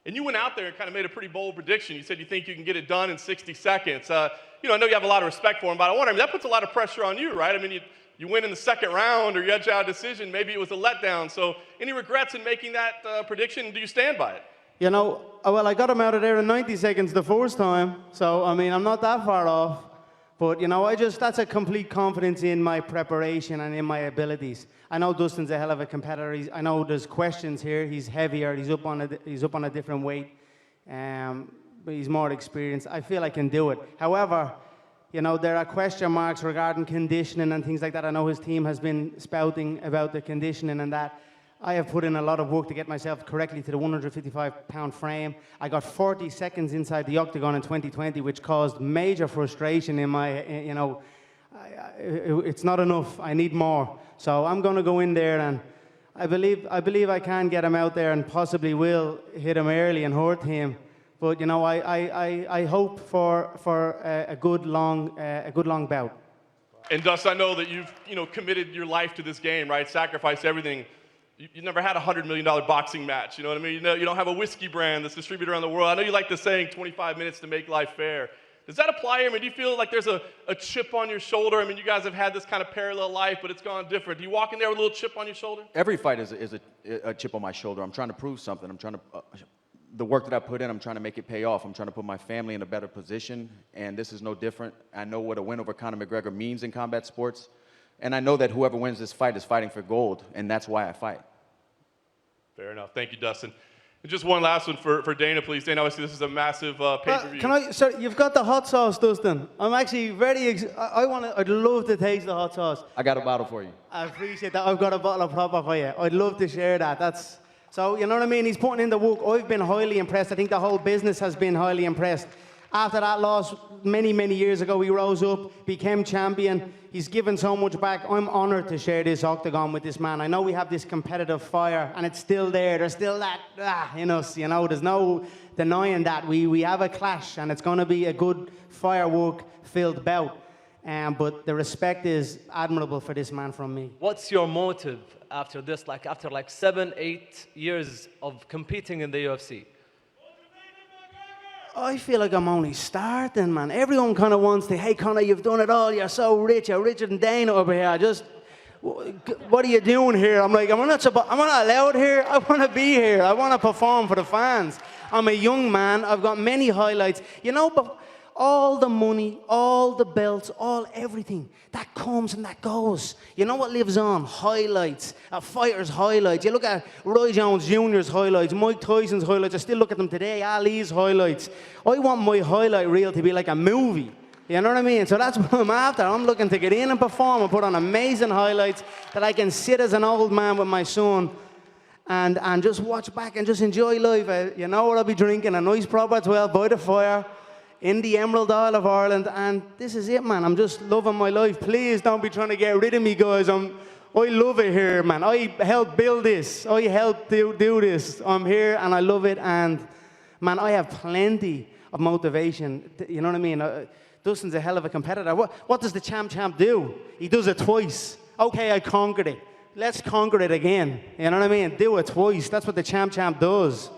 And you went out there and kind of made a pretty bold prediction. You said you think you can get it done in 60 seconds. I know you have a lot of respect for him, but I wonder, that puts a lot of pressure on you, right? I mean, you win in the second round or you edge out a decision. Maybe it was a letdown. So any regrets in making that prediction? Do you stand by it? Well, I got him out of there in 90 seconds the first time. So, I mean, I'm not that far off. But, that's a complete confidence in my preparation and in my abilities. I know Dustin's a hell of a competitor. I know there's questions here. He's heavier. He's up on a different weight. But he's more experienced. I feel I can do it. However, there are question marks regarding conditioning and things like that. I know his team has been spouting about the conditioning and that. I have put in a lot of work to get myself correctly to the 155-pound frame. I got 40 seconds inside the octagon in 2020, which caused major frustration in my, it's not enough. I need more. So I'm going to go in there, and I believe I can get him out there and possibly will hit him early and hurt him. But, I hope for a good long bout. And Dust, I know that you've, committed your life to this game, right? Sacrificed everything. You never had a $100 million boxing match, you know what I mean? You don't have a whiskey brand that's distributed around the world. I know you like the saying, 25 minutes to make life fair. Does that apply here? I mean, do you feel like there's a chip on your shoulder? I mean, you guys have had this kind of parallel life, but it's gone different. Do you walk in there with a little chip on your shoulder? Every fight is a chip on my shoulder. I'm trying to prove something. I'm trying to, the work that I put in, I'm trying to make it pay off. I'm trying to put my family in a better position, and this is no different. I know what a win over Conor McGregor means in combat sports, and I know that whoever wins this fight is fighting for gold, and that's why I fight. Fair enough. Thank you, Dustin. And just one last one for Dana, please. Dana, obviously this is a massive pay-per-view. Sir, you've got the hot sauce, Dustin. I'm actually I'd love to taste the hot sauce. I got a bottle for you. I appreciate that. I've got a bottle of proper for you. I'd love to share that. So, you know what I mean? He's putting in the work. I've been highly impressed. I think the whole business has been highly impressed. After that loss, many, many years ago, he rose up, became champion. He's given so much back. I'm honored to share this octagon with this man. I know we have this competitive fire, and it's still there. There's still that in us, There's no denying that. We have a clash, and it's going to be a good firework-filled bout. But the respect is admirable for this man from me. What's your motive after this, after 7-8 years of competing in the UFC? I feel like I'm only starting, man. Everyone kind of wants to, hey, Conor, you've done it all. You're so rich. You're richer than Dana over here. What are you doing here? I'm like, I'm not allowed here. I want to be here. I want to perform for the fans. I'm a young man. I've got many highlights. But all the money, all the belts, everything, that comes and that goes. You know what lives on? Highlights, a fighter's highlights. You look at Roy Jones Jr.'s highlights, Mike Tyson's highlights. I still look at them today, Ali's highlights. I want my highlight reel to be like a movie. You know what I mean? So that's what I'm after. I'm looking to get in and perform and put on amazing highlights that I can sit as an old man with my son and just watch back and just enjoy life. You know what I'll be drinking? A nice proper 12 by the fire. In the Emerald Isle of Ireland, and this is it, man. I'm just loving my life. Please don't be trying to get rid of me, guys. I love it here, man. I helped build this. I helped do this. I'm here, and I love it, and, man, I have plenty of motivation. You know what I mean? Dustin's a hell of a competitor. What does the champ do? He does it twice. Okay, I conquered it. Let's conquer it again. You know what I mean? Do it twice. That's what the champ does.